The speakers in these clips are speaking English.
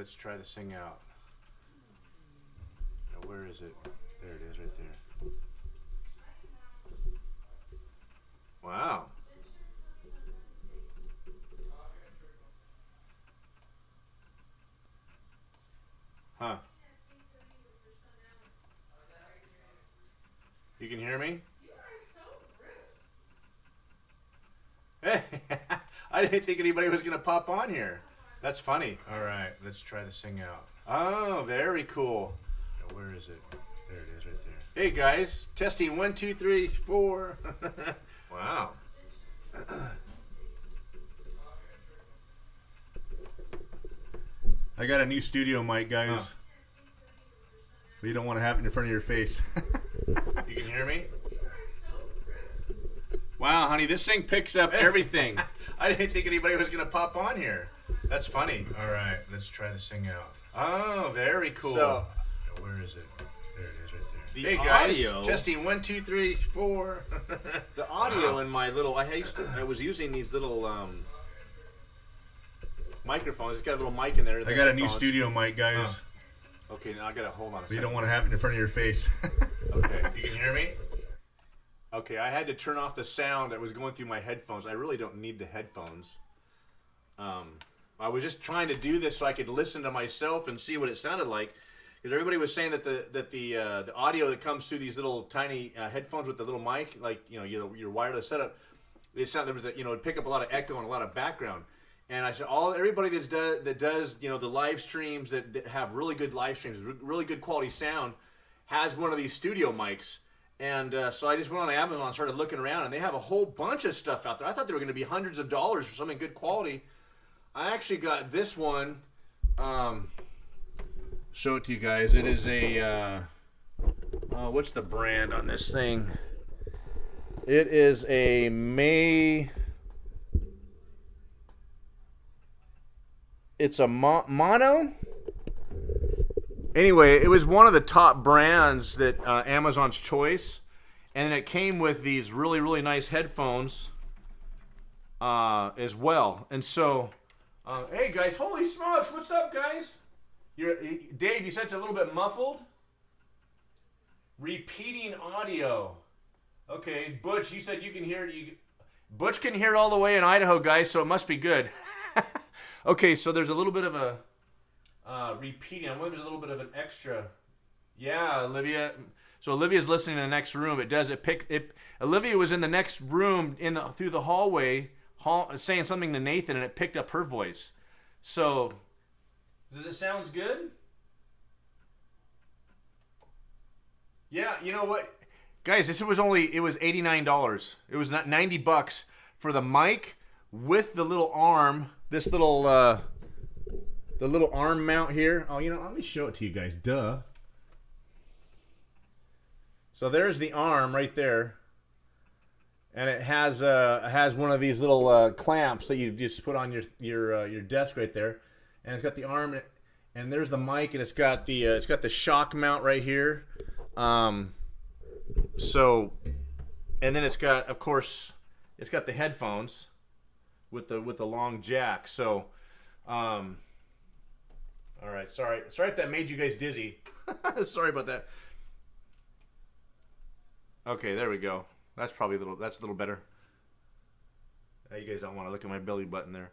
let's try this thing out. Now, where is it? There it is, right there. Wow. Huh. You can hear me? Hey, I didn't think anybody was going to pop on here. That's funny. All right, let's try this thing out. Oh, very cool. Now, where is it? There it is, right there. Hey, guys. Testing 1, 2, 3, 4. Wow. I got a new studio mic, guys. Huh. But you don't want to have it in front of your face. You can hear me? Wow, honey, this thing picks up everything. I didn't think anybody was going to pop on here. That's funny. All right, let's try this thing out. Oh, very cool. So, where is it? There it is, right there. Hey, guys. Audio, testing 1, 2, 3, 4. The audio in my little, I was using these little microphones. It's got a little mic in there. I got a new studio mic, guys. Okay, now I got to hold on a second. You don't want to have it in front of your face. Okay, you can hear me? Okay, I had to turn off the sound that was going through my headphones. I really don't need the headphones. I was just trying to do this so I could listen to myself and see what it sounded like. Because everybody was saying that the audio that comes through these little tiny headphones with the little mic, like your wireless setup, it sounded it'd pick up a lot of echo and a lot of background. And I said, everybody that does the live streams that have really good live streams, really good quality sound, has one of these studio mics. And so I just went on Amazon and started looking around, and they have a whole bunch of stuff out there. I thought they were going to be hundreds of dollars for something good quality. I actually got this one. Show it to you guys. It is a, what's the brand on this thing? It is a it's a mono. Anyway, it was one of the top brands that Amazon's choice, and it came with these really, really nice headphones as well. And so, hey guys, holy smokes, what's up, guys? Dave, you said it's a little bit muffled. Repeating audio. Okay, Butch, you said you can hear it. Butch can hear all the way in Idaho, guys, so it must be good. Okay, so there's a little bit of a repeating. I wonder if there's a little bit of an extra. Yeah, Olivia. So Olivia's listening in the next room. Olivia was in the next room through the hallway, saying something to Nathan, and it picked up her voice. So, does it sound good? Yeah, you know what, guys? It was $89. It was not $90 for the mic with the little arm. This little the little arm mount here. Oh, let me show it to you guys. Duh. So there's the arm right there, and it has one of these little clamps that you just put on your desk right there, and it's got the arm, and there's the mic, and it's got the shock mount right here. So, and then it's got, of course, it's got the headphones with the long jack. So, all right, sorry if that made you guys dizzy. Sorry about that. Okay, there we go. That's probably a little better. You guys don't want to look at my belly button there.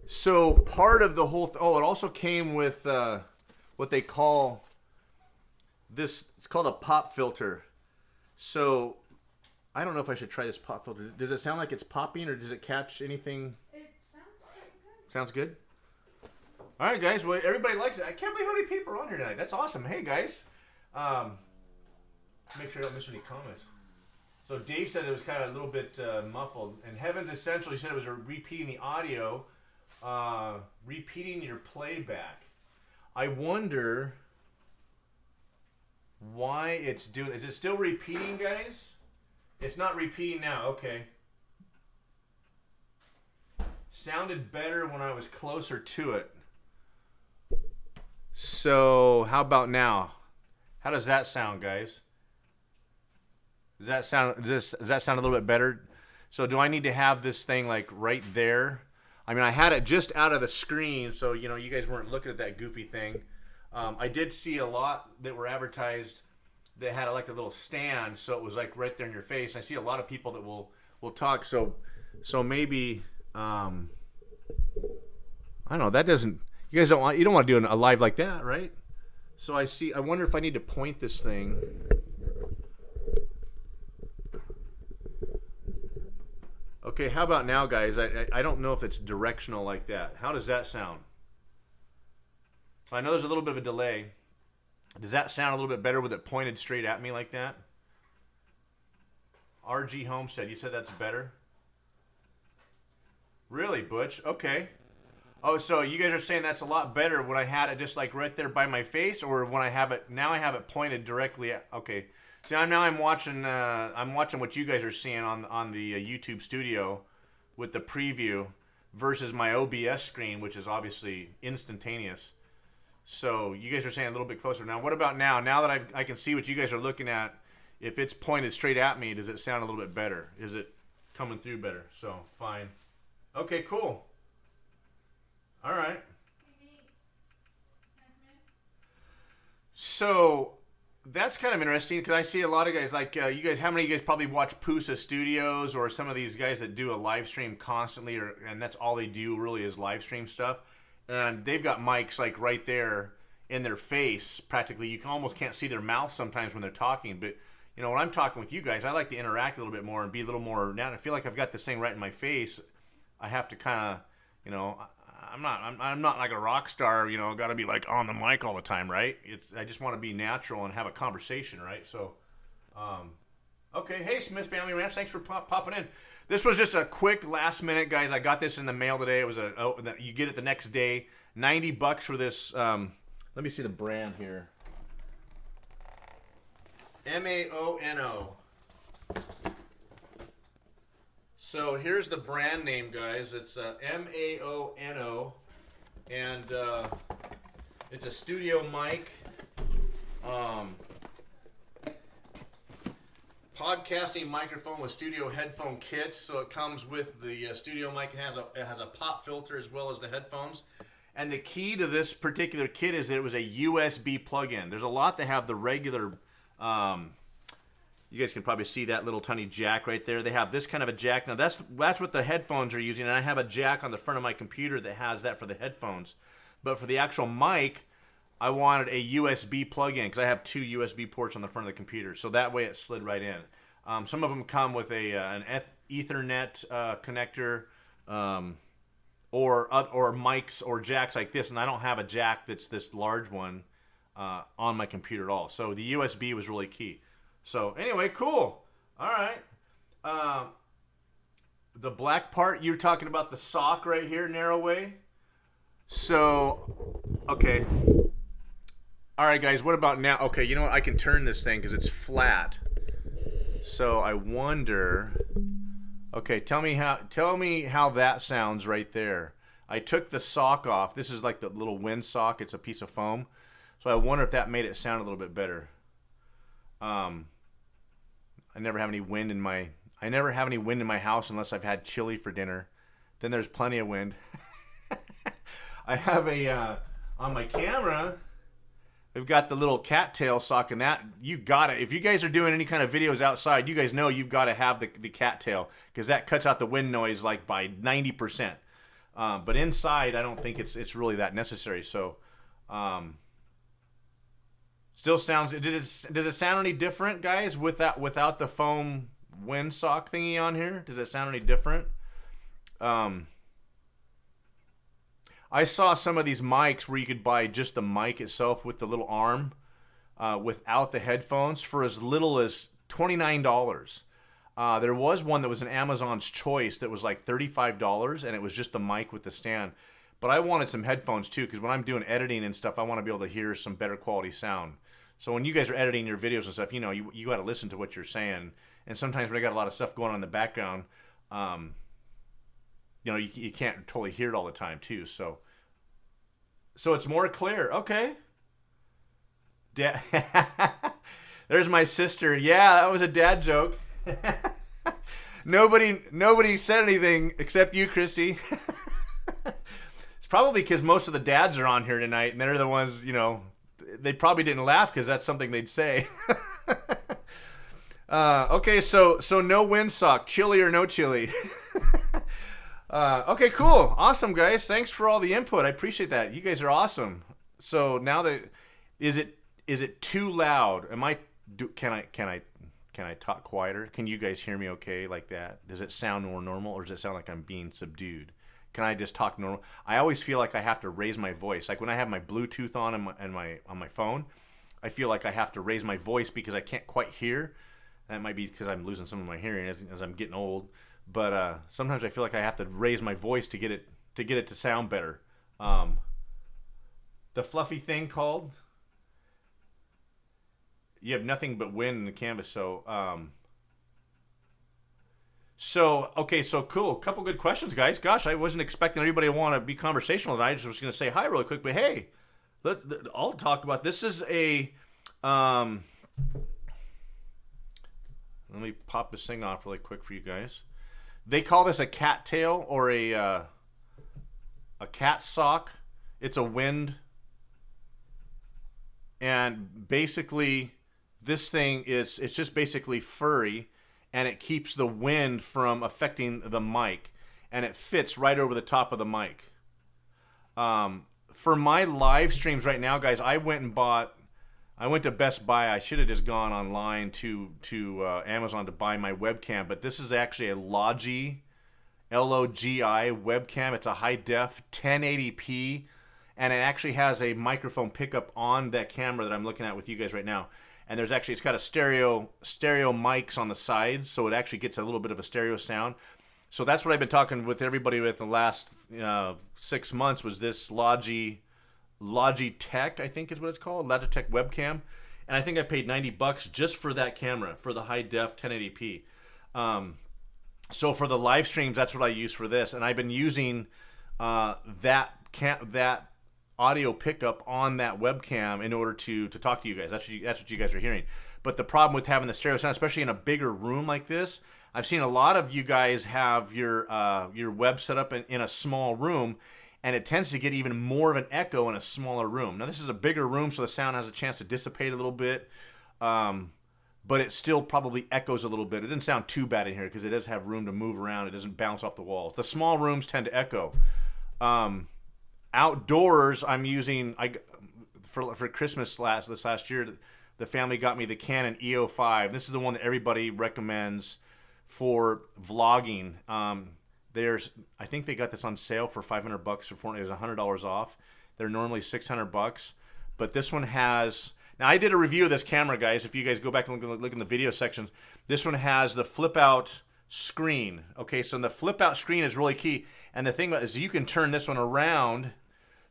So part of the whole it also came with what they call this. It's called a pop filter. So I don't know if I should try this pop filter. Does it sound like it's popping, or does it catch anything? It sounds pretty good. Sounds good? All right, guys. Well, everybody likes it. I can't believe how many people are on here tonight. That's awesome. Hey, guys. Make sure I don't miss any comments. So Dave said it was kind of a little bit muffled. And Heaven's Essential, he said it was repeating the audio, repeating your playback. I wonder why it's doing. Is it still repeating, guys? It's not repeating now. Okay. Sounded better when I was closer to it. So how about now? How does that sound, guys? Does that sound a little bit better? So do I need to have this thing like right there? I mean, I had it just out of the screen, so you guys weren't looking at that goofy thing. I did see a lot that were advertised that had like a little stand, so it was like right there in your face. I see a lot of people that will talk, so maybe I don't know. That doesn't. You guys don't want to do a live like that, right? So I wonder if I need to point this thing. Okay, how about now, guys? I don't know if it's directional like that. How does that sound? So I know there's a little bit of a delay. Does that sound a little bit better with it pointed straight at me like that? RG Homestead, you said that's better? Really, Butch? Okay. Oh, so you guys are saying that's a lot better when I had it just like right there by my face, or when I have it now? I have it pointed directly at. Okay. See, I'm watching. I'm watching what you guys are seeing on the YouTube studio with the preview versus my OBS screen, which is obviously instantaneous. So you guys are saying a little bit closer. Now, what about now? Now that I can see what you guys are looking at, if it's pointed straight at me, does it sound a little bit better? Is it coming through better? So fine. Okay, cool. All right. So that's kind of interesting because I see a lot of guys like you guys. How many of you guys probably watch Pusa Studios or some of these guys that do a live stream constantly, and that's all they do really is live stream stuff. And they've got mics like right there in their face, practically. You almost can't see their mouth sometimes when they're talking. But when I'm talking with you guys, I like to interact a little bit more and be a little more. Now I feel like I've got this thing right in my face. I have to kind of, I'm not like a rock star, got to be like on the mic all the time, right? I just want to be natural and have a conversation, right? So, okay. Hey, Smith Family Ranch, thanks for popping in. This was just a quick last minute, guys. I got this in the mail today. It was you get it the next day. $90 for this. Let me see the brand here. MAONO. So here's the brand name, guys. It's MAONO, and it's a studio mic, podcasting microphone with studio headphone kit. So it comes with the studio mic. It has a pop filter as well as the headphones. And the key to this particular kit is that it was a USB plug-in. There's a lot to have the regular. You guys can probably see that little tiny jack right there. They have this kind of a jack. Now, that's what the headphones are using, and I have a jack on the front of my computer that has that for the headphones. But for the actual mic, I wanted a USB plug-in because I have 2 USB ports on the front of the computer, so that way it slid right in. Some of them come with an Ethernet connector or mics or jacks like this, and I don't have a jack that's this large one on my computer at all. So the USB was really key. So anyway, cool. All right. The black part, you're talking about the sock right here, narrow way. So, okay. All right, guys, what about now? Okay, you know what? I can turn this thing because it's flat. So I wonder. Okay, tell me how that sounds right there. I took the sock off. This is like the little wind sock. It's a piece of foam. So I wonder if that made it sound a little bit better. I never have any wind in my house unless I've had chili for dinner. Then there's plenty of wind. I have on my camera, we've got the little cattail sock, and that you got it. If you guys are doing any kind of videos outside, you guys know you've got to have the cattail because that cuts out the wind noise like by 90%. But inside, I don't think it's really that necessary. So, still sounds. Does it sound any different, guys, without the foam wind sock thingy on here? Does it sound any different? I saw some of these mics where you could buy just the mic itself with the little arm without the headphones for as little as $29. There was one that was an Amazon's Choice that was like $35, and it was just the mic with the stand. But I wanted some headphones too, because when I'm doing editing and stuff, I want to be able to hear some better quality sound. So when you guys are editing your videos and stuff, you got to listen to what you're saying. And sometimes when I got a lot of stuff going on in the background, you can't totally hear it all the time too. So it's more clear. Okay. There's my sister. Yeah, that was a dad joke. Nobody said anything except you, Christy. It's probably because most of the dads are on here tonight, and they're the ones, they probably didn't laugh because that's something they'd say. Okay, so no windsock, chili or no chili. Okay, cool, awesome, guys. Thanks for all the input. I appreciate that. You guys are awesome. So now that is it too loud? Can I talk quieter? Can you guys hear me okay like that? Does it sound more normal, or does it sound like I'm being subdued? Can I just talk normal? I always feel like I have to raise my voice. Like when I have my Bluetooth on on my phone, I feel like I have to raise my voice because I can't quite hear. That might be because I'm losing some of my hearing as I'm getting old. But sometimes I feel like I have to raise my voice to get it to sound better. The fluffy thing called. You have nothing but wind in the canvas, so okay, so cool. Couple good questions, guys. Gosh, I wasn't expecting everybody to want to be conversational tonight. I just was going to say hi really quick, but hey, I'll talk about this. Is a let me pop this thing off really quick for you guys. They call this a cattail or a cat sock. It's a wind, and basically this thing it's just basically furry, and it keeps the wind from affecting the mic, and it fits right over the top of the mic. For my live streams right now, guys, I went to Best Buy. I should have just gone online to Amazon to buy my webcam, but this is actually a Logi, L-O-G-I webcam. It's a high-def 1080p, and it actually has a microphone pickup on that camera that I'm looking at with you guys right now. And it's got a stereo mics on the sides, so it actually gets a little bit of a stereo sound. So that's what I've been talking with everybody with the last 6 months was this Logitech, I think is what it's called, Logitech webcam. And I think I paid $90 just for that camera, for the high-def 1080p. So for the live streams, that's what I use for this. And I've been using that audio pickup on that webcam in order to talk to you guys. That's what you guys are hearing. But the problem with having the stereo sound, especially in a bigger room like this, I've seen a lot of you guys have your web set up in a small room, and it tends to get even more of an echo in a smaller room. Now this is a bigger room, so the sound has a chance to dissipate a little bit, but it still probably echoes a little bit. It doesn't sound too bad in here because it does have room to move around. It doesn't bounce off the walls. The small rooms tend to echo. Outdoors, I'm using for Christmas this last year. The family got me the Canon EO5. This is the one that everybody recommends for vlogging. I think they got this on sale for $500 or $400. It was $100 off. They're normally $600, but this one has. Now I did a review of this camera, guys. If you guys go back and look in the video sections, this one has the flip out screen. Okay, so the flip out screen is really key. And the thing about it is you can turn this one around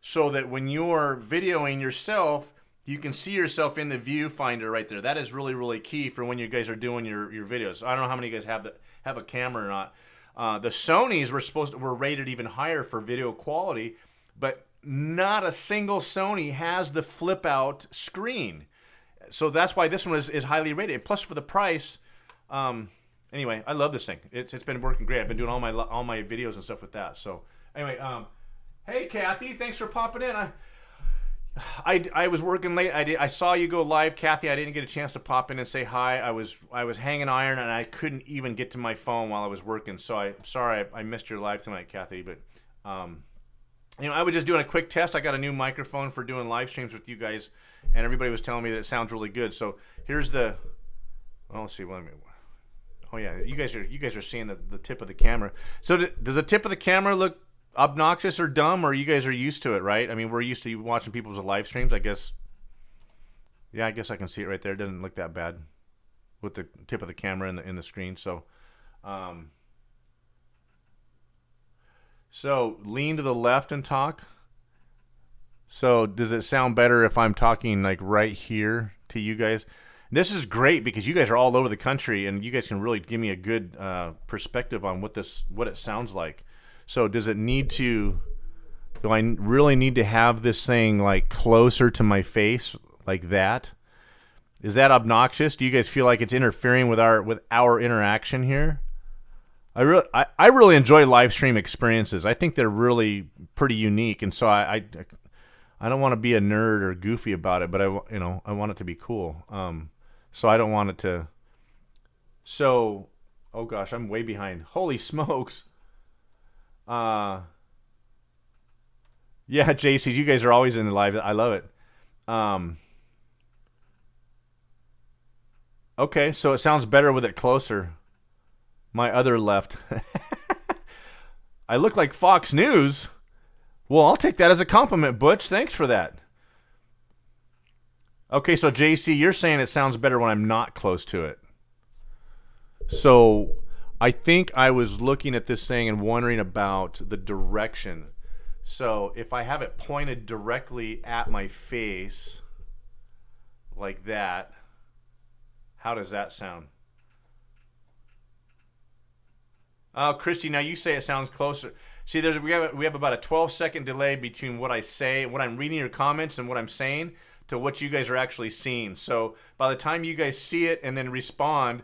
so that when you're videoing yourself, you can see yourself in the viewfinder right there. That is really, really key for when you guys are doing your videos. I don't know how many of you guys have a camera or not. The Sonys were rated even higher for video quality, but not a single Sony has the flip out screen. So that's why this one is highly rated. And plus for the price, anyway, I love this thing. It's been working great. I've been doing all my videos and stuff with that. So anyway, hey Kathy, thanks for popping in. I was working late. I saw you go live, Kathy. I didn't get a chance to pop in and say hi. I was hanging iron and I couldn't even get to my phone while I was working. So I'm sorry I missed your live tonight, Kathy. But I was just doing a quick test. I got a new microphone for doing live streams with you guys, and everybody was telling me that it sounds really good. So here's the. Well, let's see. Oh yeah, you guys are seeing the tip of the camera. So does the tip of the camera look obnoxious or dumb, or you guys are used to it, right? I mean, we're used to watching people's live streams, I guess. Yeah, I guess I can see it right there. It doesn't look that bad with the tip of the camera in the screen. So, so lean to the left and talk. So does it sound better if I'm talking like right here to you guys? This is great because you guys are all over the country, and you guys can really give me a good perspective on what it sounds like. So do I really need to have this thing like closer to my face like that? Is that obnoxious? Do you guys feel like it's interfering with our interaction here? I really enjoy live stream experiences. I think they're really pretty unique, and so I don't want to be a nerd or goofy about it, but I want it to be cool. So I don't want it to. So, oh gosh, I'm way behind. Holy smokes. Yeah, JC's, you guys are always in the live. I love it. Okay, so it sounds better with it closer. My other left. I look like Fox News. Well, I'll take that as a compliment, Butch. Thanks for that. Okay, so JC, you're saying it sounds better when I'm not close to it. So I think I was looking at this thing and wondering about the direction. So if I have it pointed directly at my face, like that, how does that sound? Oh, Christy, now you say it sounds closer. See, we have about a 12-second delay between what I say, what I'm reading your comments, and what I'm saying to what you guys are actually seeing. So by the time you guys see it and then respond,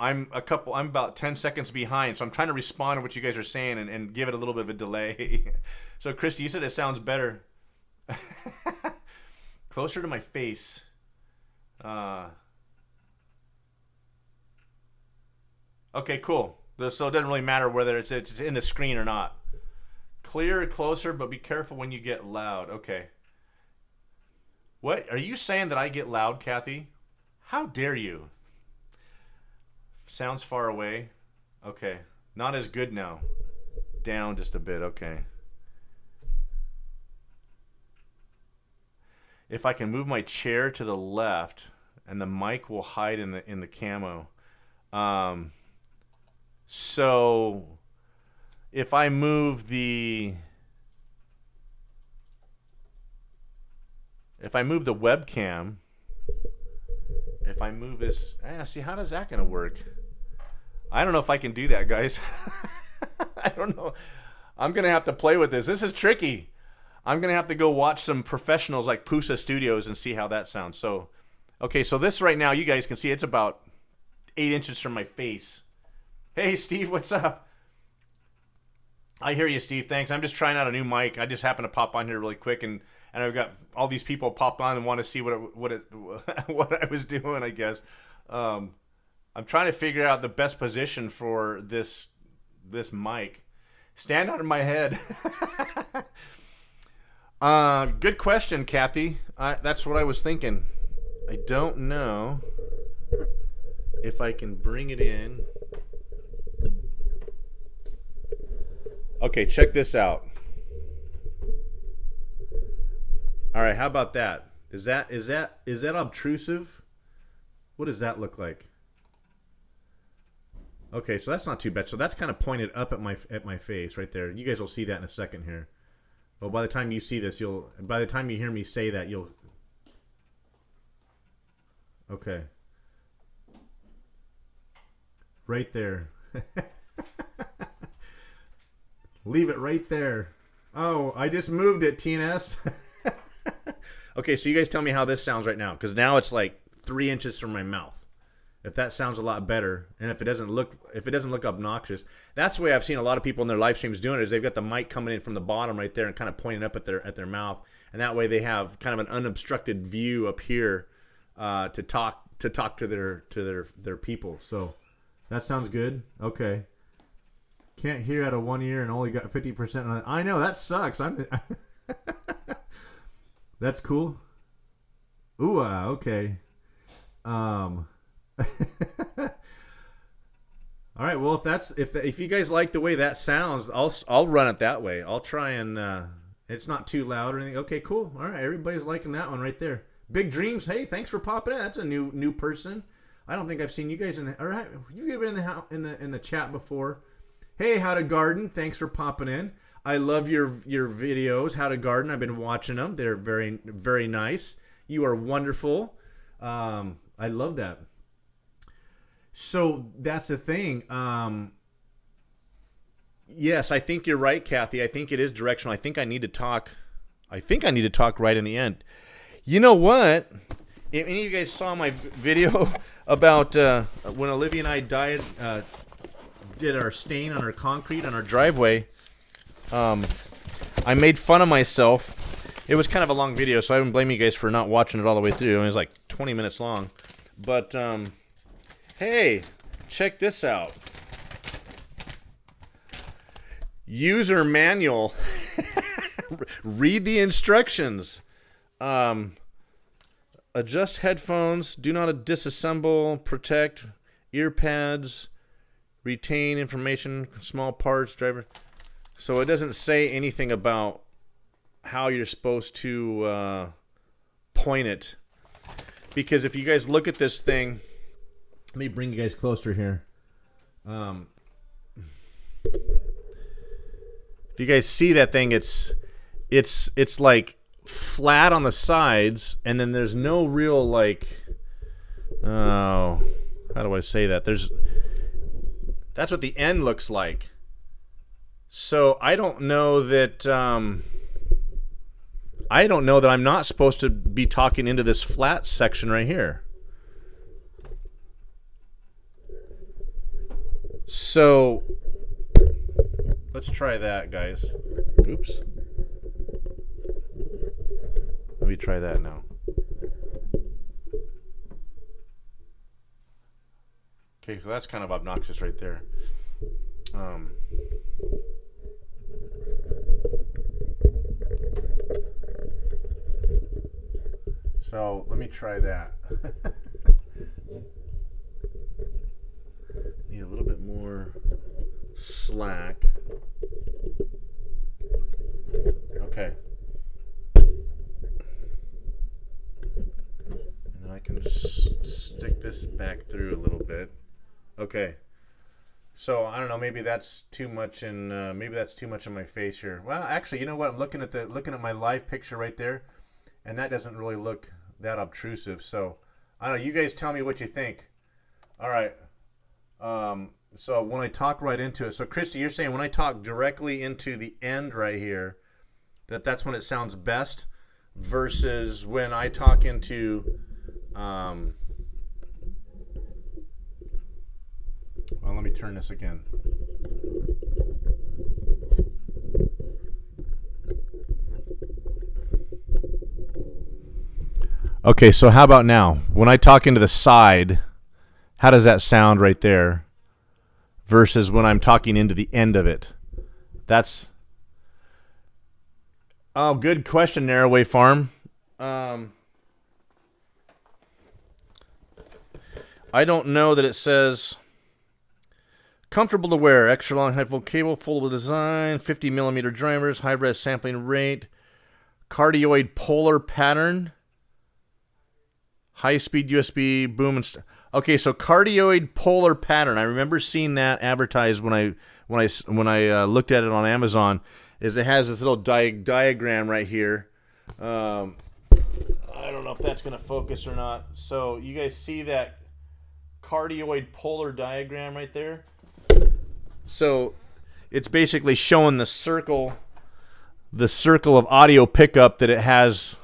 I'm about 10 seconds behind. So I'm trying to respond to what you guys are saying and give it a little bit of a delay. So Christy, you said it sounds better. Closer to my face. Okay, cool. So it doesn't really matter whether it's in the screen or not. Clear, closer, but be careful when you get loud. Okay. What? Are you saying that I get loud, Kathy? How dare you? Sounds far away. Okay. Not as good now. Down just a bit. Okay. If I can move my chair to the left, and the mic will hide in the camo. So if I move the webcam, if I move this, see, how does that gonna work? I don't know if I can do that, guys. I don't know. I'm gonna have to play with this. This is tricky. I'm gonna have to go watch some professionals like Pusa Studios and see how that sounds. So, okay, so this right now, you guys can see it's about 8 inches from my face. Hey, Steve, what's up? I hear you, Steve. Thanks. I'm just trying out a new mic. I just happened to pop on here really quick, and I've got all these people pop on and want to see what I was doing, I guess. I'm trying to figure out the best position for this mic. Stand under my head. Good question, Kathy. That's what I was thinking. I don't know if I can bring it in. Okay, check this out. All right, how about that? Is that obtrusive? What does that look like? Okay, so that's not too bad. So that's kind of pointed up at my face right there. You guys will see that in a second here. Well, by the time you see this, by the time you hear me say that, you'll. Okay. Right there. Leave it right there. Oh, I just moved it, TNS. Okay, so you guys tell me how this sounds right now, because now it's like 3 inches from my mouth. If that sounds a lot better, and if it doesn't look obnoxious, that's the way I've seen a lot of people in their live streams doing it. Is they've got the mic coming in from the bottom right there and kind of pointing up at their mouth, and that way they have kind of an unobstructed view up here to talk to their people. So that sounds good. Okay. Can't hear out of one ear and only got 50% on it. I know, that sucks. That's cool. Ooh, okay. All right. Well, if you guys like the way that sounds, I'll run it that way. I'll try and it's not too loud or anything. Okay, cool. All right, everybody's liking that one right there. Big Dreams. Hey, thanks for popping in. That's a new person. I don't think I've seen you guys in the. All right, you've been in the chat before. Hey, How to Garden. Thanks for popping in. I love your videos, How to Garden. I've been watching them. They're very, very nice. You are wonderful. I love that. So that's the thing. Yes, I think you're right, Kathy. I think it is directional. I think I need to talk right in the end. You know what? If any of you guys saw my video about when Olivia and I did our stain on our concrete on our driveway, I made fun of myself. It was kind of a long video, so I wouldn't blame you guys for not watching it all the way through. It was like 20 minutes long. But, hey, check this out. User manual. Read the instructions. Adjust headphones. Do not disassemble. Protect. Ear pads. Retain information. Small parts. Driver. So it doesn't say anything about how you're supposed to point it. Because if you guys look at this thing, let me bring you guys closer here. If you guys see that thing, it's like flat on the sides, and then there's no real like, oh, how do I say that? That's what the end looks like. So I don't know that I'm not supposed to be talking into this flat section right here. So let's try that, guys. Oops. Let me try that now. Okay, so that's kind of obnoxious right there. So let me try that. Need a little bit more slack. Okay. And then I can stick this back through a little bit. Okay. So I don't know. Maybe that's too much in. Maybe that's too much in my face here. Well, actually, you know what? I'm looking at my live picture right there, and that doesn't really look that obtrusive. So I don't know. You guys tell me what you think. All right. So when I talk right into it, so Christy, you're saying when I talk directly into the end right here, that's when it sounds best, versus when I talk into, well, let me turn this again. Okay, so how about now? When I talk into the side, how does that sound right there? Versus when I'm talking into the end of it. That's... Oh, good question, Narrowway Farm. I don't know that it says... Comfortable to wear. Extra long high volt cable, foldable design, 50 millimeter drivers, high res sampling rate, cardioid polar pattern, high speed USB boom and... Okay, so cardioid polar pattern. I remember seeing that advertised when I looked at it on Amazon. Is it has this little diagram right here. I don't know if that's going to focus or not. So you guys see that cardioid polar diagram right there? So it's basically showing the circle of audio pickup that it has.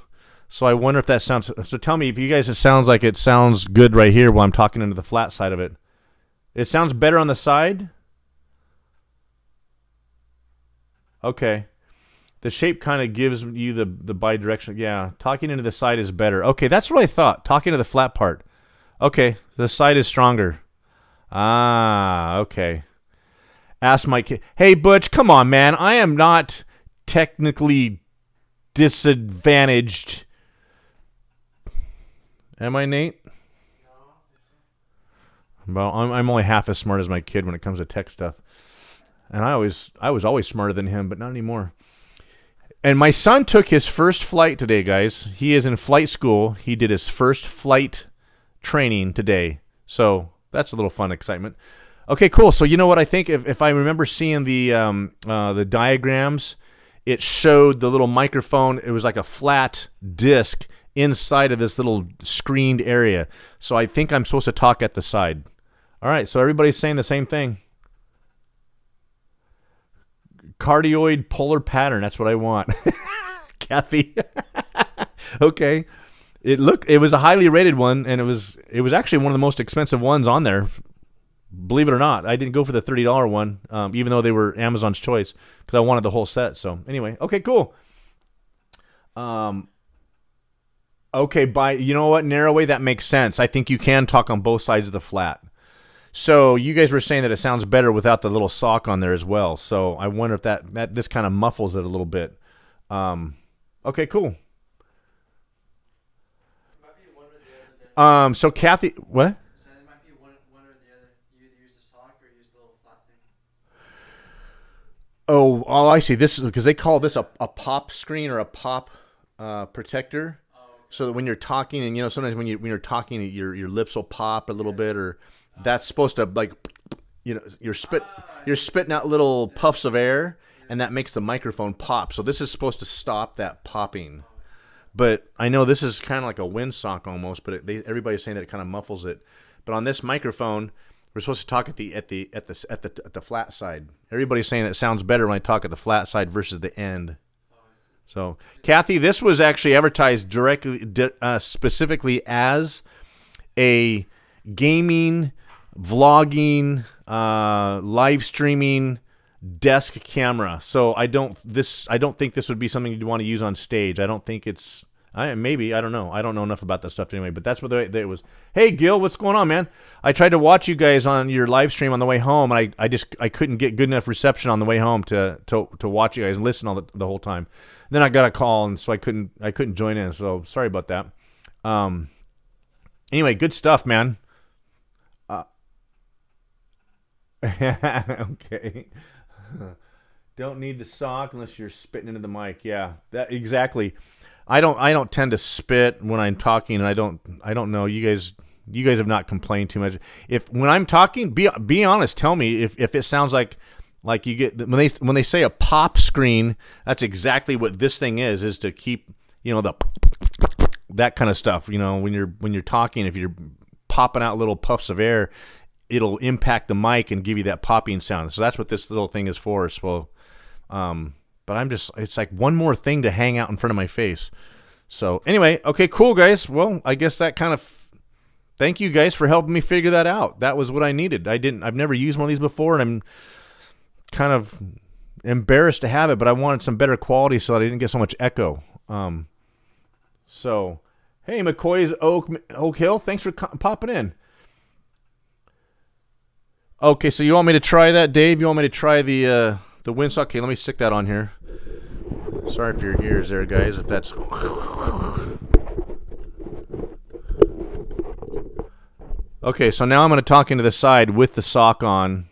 So I wonder if that sounds... So tell me, if you guys, it sounds like it sounds good right here while I'm talking into the flat side of it. It sounds better on the side? Okay. The shape kind of gives you the bidirectional... Yeah, talking into the side is better. Okay, that's what I thought. Talking to the flat part. Okay, the side is stronger. Ah, okay. Ask my kid... Hey, Butch, come on, man. I am not technically disadvantaged... Am I, Nate? Well, I'm only half as smart as my kid when it comes to tech stuff. And I was always smarter than him, but not anymore. And my son took his first flight today, guys. He is in flight school. He did his first flight training today. So that's a little fun excitement. Okay, cool. So you know what I think? If I remember seeing the diagrams, it showed the little microphone. It was like a flat disc inside of this little screened area. So I think I'm supposed to talk at the side. All right, so everybody's saying the same thing. Cardioid polar pattern, that's what I want. Kathy. Okay. It was a highly rated one, and it was actually one of the most expensive ones on there. Believe it or not, I didn't go for the $30 one, even though they were Amazon's choice, because I wanted the whole set. So anyway, okay, cool. Okay, you know what, Narrowway, that makes sense. I think you can talk on both sides of the flat. So you guys were saying that it sounds better without the little sock on there as well. So I wonder if that this kind of muffles it a little bit. Okay, cool. Might be one or the other. So Kathy, what? So it might be one or the other. You either use the sock or use the little flat thing. Oh, I see. This is because they call this a pop screen or a pop protector. Oh, okay. So that when you're talking, and sometimes when you're talking, your lips will pop a little bit, or that's supposed to you're spitting out little puffs of air, and that makes the microphone pop. So this is supposed to stop that popping. But I know this is kind of like a windsock almost, but everybody's saying that it kind of muffles it. But on this microphone, we're supposed to talk at the flat side. Everybody's saying that it sounds better when I talk at the flat side versus the end. So, Kathy, this was actually advertised specifically as a gaming, vlogging, live streaming desk camera. So I don't think this would be something you'd want to use on stage. I don't think it's maybe, I don't know. I don't know enough about that stuff anyway, but that's what it was. Hey Gil, what's going on, man? I tried to watch you guys on your live stream on the way home, and I couldn't get good enough reception on the way home to watch you guys and listen all the whole time. Then I got a call, and so I couldn't join in. So sorry about that. Anyway, good stuff, man. Okay. Don't need the sock unless you're spitting into the mic. Yeah, that exactly. I don't tend to spit when I'm talking, and I don't know. You guys have not complained too much. If when I'm talking, be honest. Tell me if it sounds like you get when they say a pop screen. That's exactly what this thing is to keep that kind of stuff. When you're talking, if you're popping out little puffs of air, it'll impact the mic and give you that popping sound. So that's what this little thing is for. So, but it's like one more thing to hang out in front of my face. So anyway, okay, cool, guys. Well, I guess that kind of, thank you guys for helping me figure that out. That was what I needed. I've never used one of these before, and I'm kind of embarrassed to have it, but I wanted some better quality so that I didn't get so much echo. So, hey, McCoy's Oak Hill, thanks for popping in. Okay, so you want me to try that, Dave? You want me to try the windsock? Okay, let me stick that on here. Sorry for your ears there, guys, if that's... Okay, so now I'm going to talk into the side with the sock on,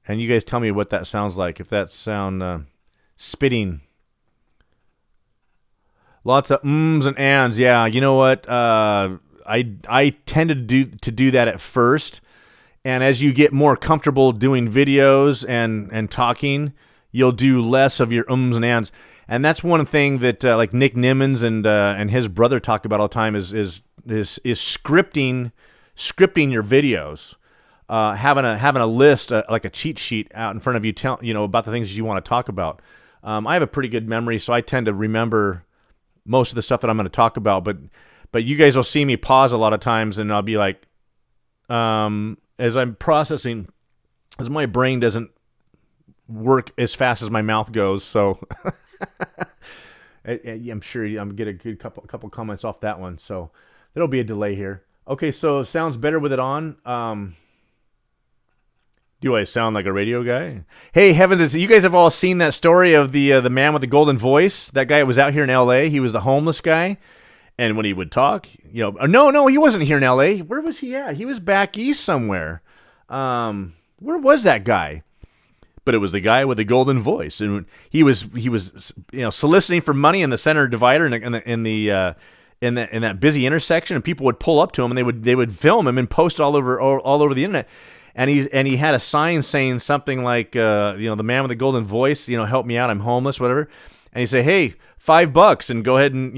and you guys tell me what that sounds like, if that sound spitting. Lots of ums and ands. Yeah, you know what? I tended to do that at first. And as you get more comfortable doing videos and talking, you'll do less of your ums and ands. And that's one thing that like Nick Nimmons and his brother talk about all the time is scripting your videos, having a list like a cheat sheet out in front of you, about the things you want to talk about. I have a pretty good memory, so I tend to remember most of the stuff that I'm going to talk about. But you guys will see me pause a lot of times, and I'll be like, as I'm processing, as my brain doesn't work as fast as my mouth goes, so I'm sure I'm get a good couple comments off that one. So there'll be a delay here. Okay, so it sounds better with it on. Do I sound like a radio guy? Hey, heavens! You guys have all seen that story of the man with the golden voice. That guy was out here in L.A. He was the homeless guy. And when he would talk, no, he wasn't here in L.A. Where was he at? He was back east somewhere. Where was that guy? But it was the guy with the golden voice, and he was soliciting for money in the center divider in that busy intersection, and people would pull up to him, and they would film him and post it all over the internet. And he had a sign saying something like, the man with the golden voice, help me out, I'm homeless, whatever. And he'd say, hey, $5 and go ahead and,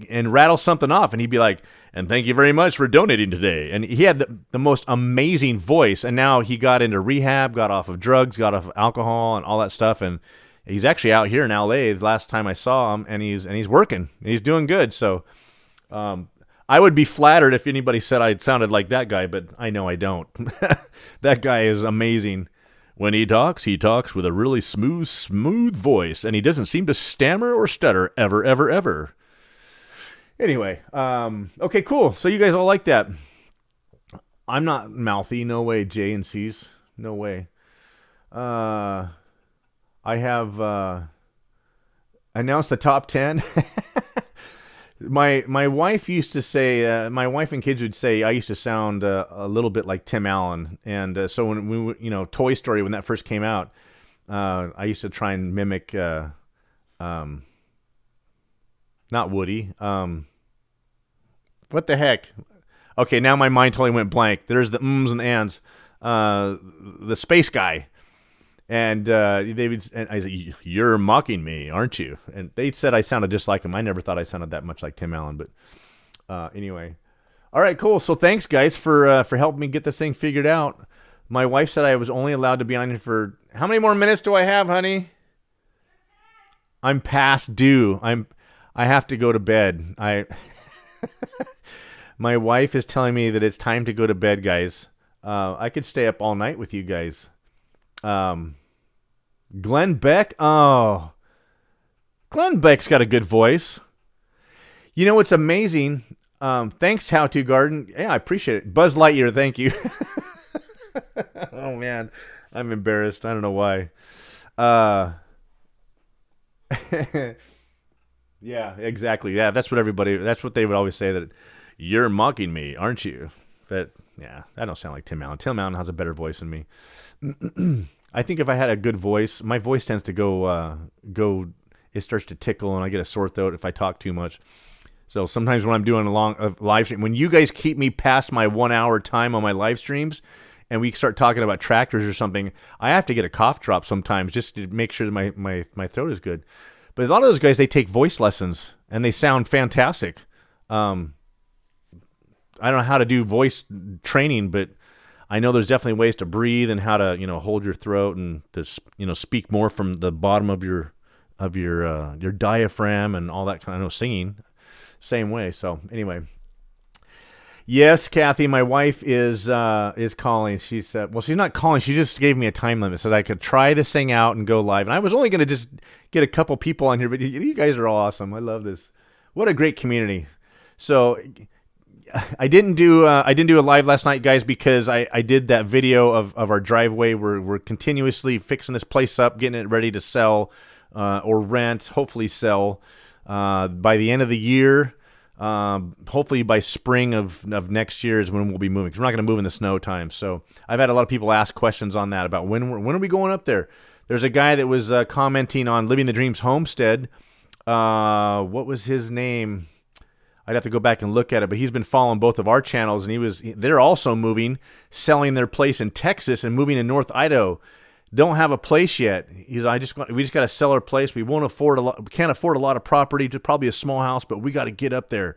and rattle something off. And he'd be like, and thank you very much for donating today. And he had the most amazing voice. And now he got into rehab, got off of drugs, got off of alcohol and all that stuff. And he's actually out here in LA the last time I saw him, and he's working. And he's doing good. So, I I would be flattered if anybody said I sounded like that guy, but I know I don't. That guy is amazing. When he talks with a really smooth voice, and he doesn't seem to stammer or stutter ever, ever, ever. Anyway, okay, cool. So you guys all like that. I'm not mouthy. No way, J and C's. No way. I have announced the top 10. My wife used to say, my wife and kids would say I used to sound a little bit like Tim Allen. And so when we, Toy Story, when that first came out, I used to try and mimic, not Woody. What the heck? Okay, now my mind totally went blank. There's the ums and ands. The space guy. And they would, and I said, "You're mocking me, aren't you?" And they said I sounded just like him. I never thought I sounded that much like Tim Allen, but anyway. All right, cool. So thanks, guys, for helping me get this thing figured out. My wife said I was only allowed to be on here for how many more minutes do I have, honey? I'm past due. I have to go to bed. My wife is telling me that it's time to go to bed, guys. I could stay up all night with you guys. Glenn Beck? Oh. Glenn Beck's got a good voice. You know what's amazing? Thanks, How To Garden. Yeah, I appreciate it. Buzz Lightyear, thank you. Oh, man. I'm embarrassed. I don't know why. Yeah, exactly. Yeah, that's what they would always say, that you're mocking me, aren't you? But, yeah, I don't sound like Tim Allen. Tim Allen has a better voice than me. I think if I had a good voice, my voice tends to go, it starts to tickle and I get a sore throat if I talk too much. So sometimes when I'm doing a live stream, when you guys keep me past my 1 hour time on my live streams and we start talking about tractors or something, I have to get a cough drop sometimes just to make sure that my throat is good. But a lot of those guys, they take voice lessons and they sound fantastic. I don't know how to do voice training, but I know there's definitely ways to breathe and how to, hold your throat and to, speak more from the bottom of your diaphragm and all that kind of singing. Same way. So anyway, yes, Kathy, my wife is calling. She said, well, she's not calling. She just gave me a time limit so that I could try this thing out and go live. And I was only going to just get a couple people on here, but you guys are all awesome. I love this. What a great community. So I didn't do a live last night, guys, because I did that video of our driveway. We're continuously fixing this place up, getting it ready to sell or rent, hopefully sell by the end of the year. Hopefully by spring of next year is when we'll be moving, because we're not going to move in the snow time. So I've had a lot of people ask questions on that about when are we going up there. There's a guy that was commenting on Living the Dreams Homestead. What was his name? I'd have to go back and look at it, but he's been following both of our channels, and they're also moving, selling their place in Texas and moving to North Idaho. Don't have a place yet. We just got to sell our place. We can't afford a lot of property, to probably a small house, but we got to get up there.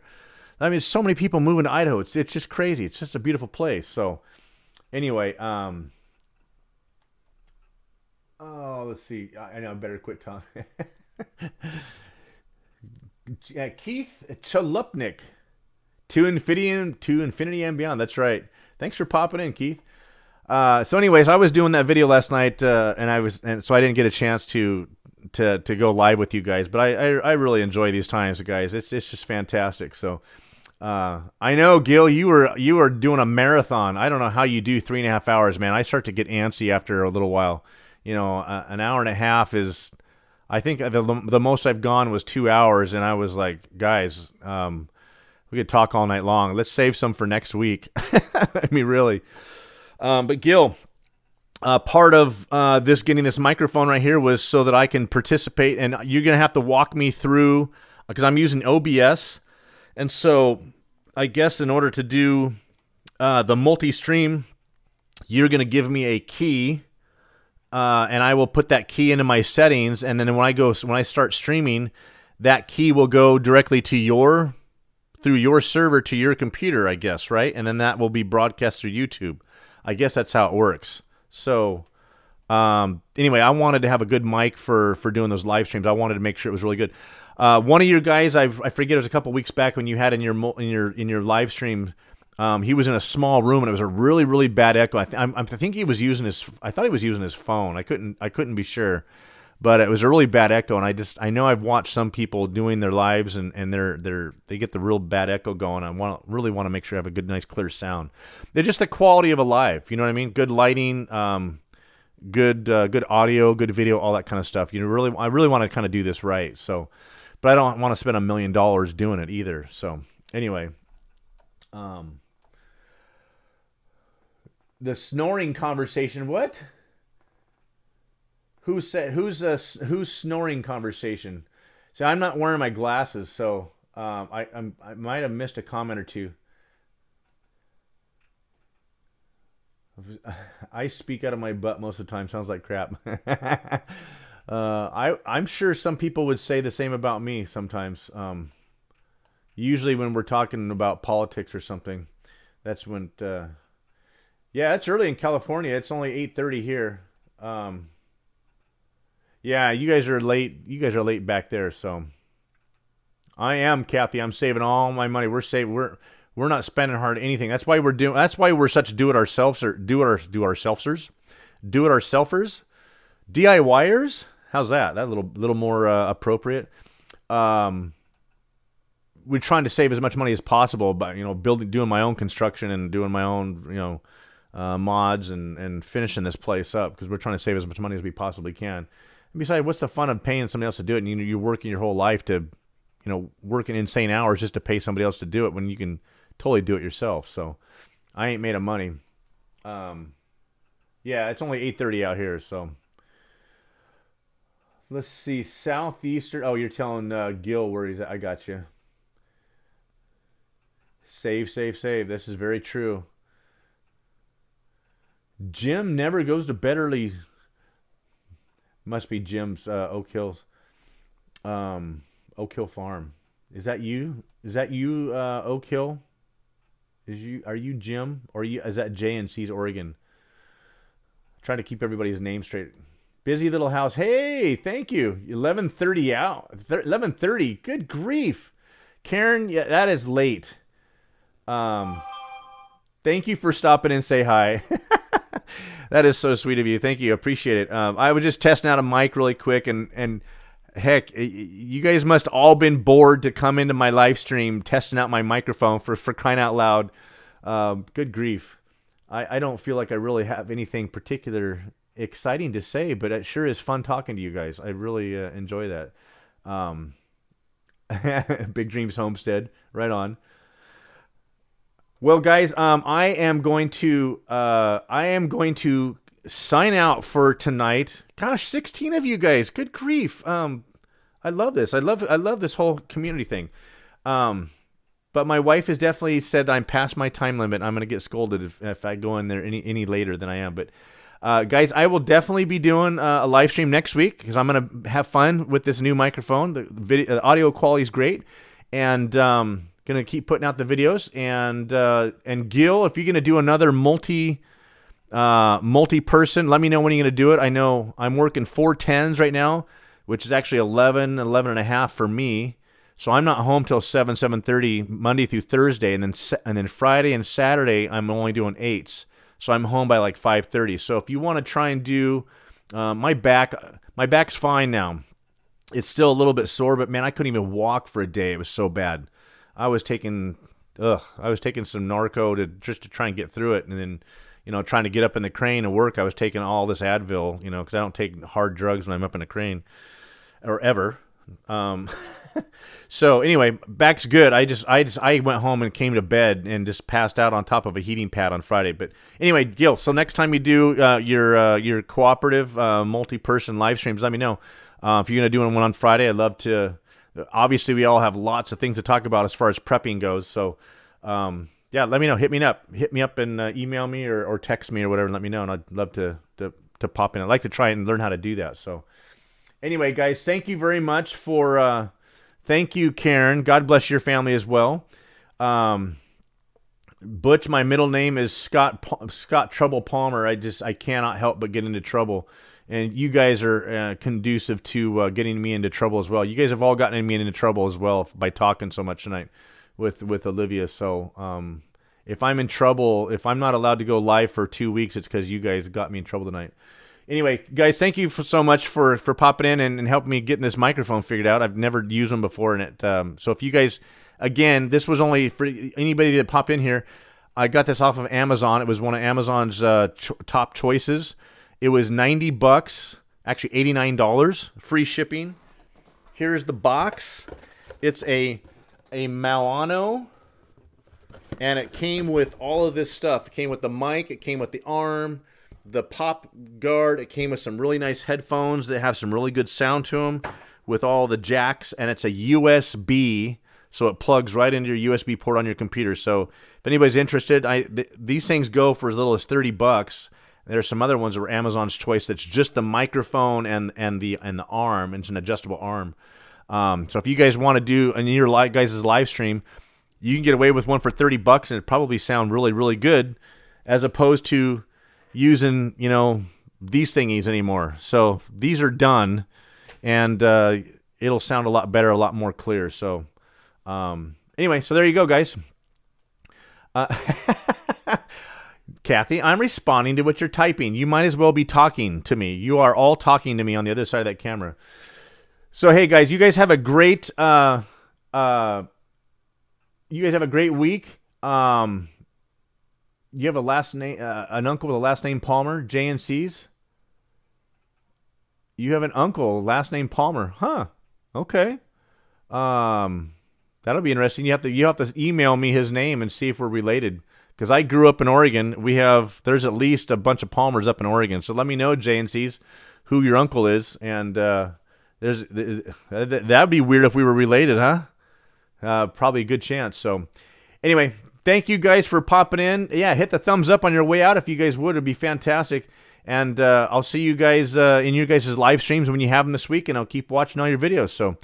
I mean, so many people moving to Idaho. It's just crazy. It's just a beautiful place. So anyway, let's see. I know I better quit talking. Keith Chalupnik, to infinity and beyond. That's right. Thanks for popping in, Keith. So anyways, I was doing that video last night, and so I didn't get a chance to go live with you guys, but I really enjoy these times, guys. It's just fantastic. So, I know, Gil, you were doing a marathon. I don't know how you do 3.5 hours, man. I start to get antsy after a little while. An hour and a half is, I think the most I've gone was 2 hours, and I was like, guys, we could talk all night long. Let's save some for next week. I mean, really. But Gil, part of getting this microphone right here was so that I can participate, and you're going to have to walk me through, because I'm using OBS, and so I guess in order to do the multi-stream, you're going to give me a key, and I will put that key into my settings, and then when I start streaming, that key will go directly to through your server to your computer, I guess, right? And then that will be broadcast through YouTube. I guess that's how it works. So, Anyway, I wanted to have a good mic for doing those live streams. I wanted to make sure it was really good. One of your guys, I forget, it was a couple weeks back when you had in your live stream. He was in a small room and it was a really, really bad echo. I think he was using I thought he was using his phone. I couldn't be sure, but it was a really bad echo. And I know I've watched some people doing their lives and they get the real bad echo going. I really want to make sure I have a good, nice, clear sound. They're just the quality of a live. You know what I mean? Good lighting, good audio, good video, all that kind of stuff. I really want to kind of do this right. So, but I don't want to spend $1 million doing it either. So anyway, the snoring conversation. What? Who's snoring conversation? See, I'm not wearing my glasses, so I might have missed a comment or two. I speak out of my butt most of the time. Sounds like crap. I'm sure some people would say the same about me sometimes. Usually when we're talking about politics or something, that's when. Yeah, it's early in California. It's only 8:30 here. Yeah, you guys are late. You guys are late back there. So I am, Kathy. I'm saving all my money. We're not spending hard anything. That's why we're such do-it-ourselfers, DIYers. How's that? That little more appropriate. We're trying to save as much money as possible by doing my own construction and doing my own mods and finishing this place up because we're trying to save as much money as we possibly can. And besides, what's the fun of paying somebody else to do it? And you're working your whole life to working insane hours just to pay somebody else to do it when you can totally do it yourself. So I ain't made of money. Yeah, it's only 8:30 out here. So let's see, southeastern. Oh, you're telling Gil where he's at. I got you. Save. This is very true. Jim never goes to bed early. Must be Jim's Oak Hills. Oak Hill Farm. Is that you? Is that you, Oak Hill? Are you Jim? Or is that JNC's Oregon? Trying to keep everybody's name straight. Busy little house. Hey, thank you. 11:30 out. 11:30. Good grief. Karen, yeah, that is late. Thank you for stopping and say hi. That is so sweet of you. Thank you. Appreciate it. I was just testing out a mic really quick and heck, you guys must all been bored to come into my live stream testing out my microphone for crying out loud. Good grief. I don't feel like I really have anything particular exciting to say, but it sure is fun talking to you guys. I really enjoy that. Big Dreams Homestead. Right on. Well, guys, I am going to sign out for tonight. Gosh, 16 of you guys. Good grief. I love this. I love this whole community thing. But my wife has definitely said that I'm past my time limit. I'm going to get scolded if I go in there any later than I am. But guys, I will definitely be doing a live stream next week because I'm going to have fun with this new microphone. The audio quality is great, and going to keep putting out the videos. And Gil, if you're going to do another multi-person, let me know when you're going to do it. I know I'm working 410s right now, which is actually 11 and a half for me. So I'm not home till 7:30 Monday through Thursday, and then Friday and Saturday I'm only doing 8s. So I'm home by like 5:30. So if you want to try and do my back's fine now. It's still a little bit sore, but man, I couldn't even walk for a day. It was so bad. I was taking some narco to try and get through it, and then trying to get up in the crane and work. I was taking all this Advil, because I don't take hard drugs when I'm up in a crane, or ever. So anyway, back's good. I went home and came to bed and just passed out on top of a heating pad on Friday. But anyway, Gil, so next time you do your cooperative multi-person live streams, let me know. If you're gonna do one on Friday, I'd love to. Obviously, we all have lots of things to talk about as far as prepping goes. So yeah, let me know. Hit me up and email me or text me or whatever and let me know. And I'd love to pop in. I'd like to try and learn how to do that. So anyway, guys, thank you very much thank you, Karen. God bless your family as well. Butch, my middle name is Scott Trouble Palmer. I cannot help but get into trouble. And you guys are conducive to getting me into trouble as well. You guys have all gotten me into trouble as well by talking so much tonight with Olivia. So if I'm in trouble, if I'm not allowed to go live for 2 weeks, it's because you guys got me in trouble tonight. Anyway, guys, thank you so much for popping in and helping me getting this microphone figured out. I've never used them before, and so if you guys, again, this was only for anybody that popped in here. I got this off of Amazon. It was one of Amazon's top choices. It was $90, actually $89, free shipping. Here's the box. It's a Maono, and it came with all of this stuff. It came with the mic. It came with the arm, the pop guard. It came with some really nice headphones that have some really good sound to them with all the jacks, and it's a USB, so it plugs right into your USB port on your computer. So if anybody's interested, these things go for as little as $30. There's some other ones that were Amazon's choice that's just the microphone and the arm, and it's an adjustable arm. So if you guys want to do in your guys' live stream, you can get away with one for $30 and it probably sound really, really good, as opposed to using, these thingies anymore. So these are done, and it'll sound a lot better, a lot more clear. So anyway, so there you go, guys. Kathy, I'm responding to what you're typing. You might as well be talking to me. You are all talking to me on the other side of that camera. So hey, guys, you guys have a great week. You have a last name, an uncle with a last name Palmer, JNC's. You have an uncle, last name Palmer, huh? Okay. That'll be interesting. You have to email me his name and see if we're related. Because I grew up in Oregon. There's at least a bunch of Palmers up in Oregon. So let me know, JNC's, who your uncle is. And that'd be weird if we were related, huh? Probably a good chance. So anyway, thank you guys for popping in. Yeah, hit the thumbs up on your way out if you guys would. It'd be fantastic. And I'll see you guys in your guys' live streams when you have them this week. And I'll keep watching all your videos. So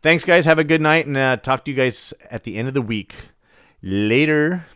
thanks, guys. Have a good night. And talk to you guys at the end of the week. Later.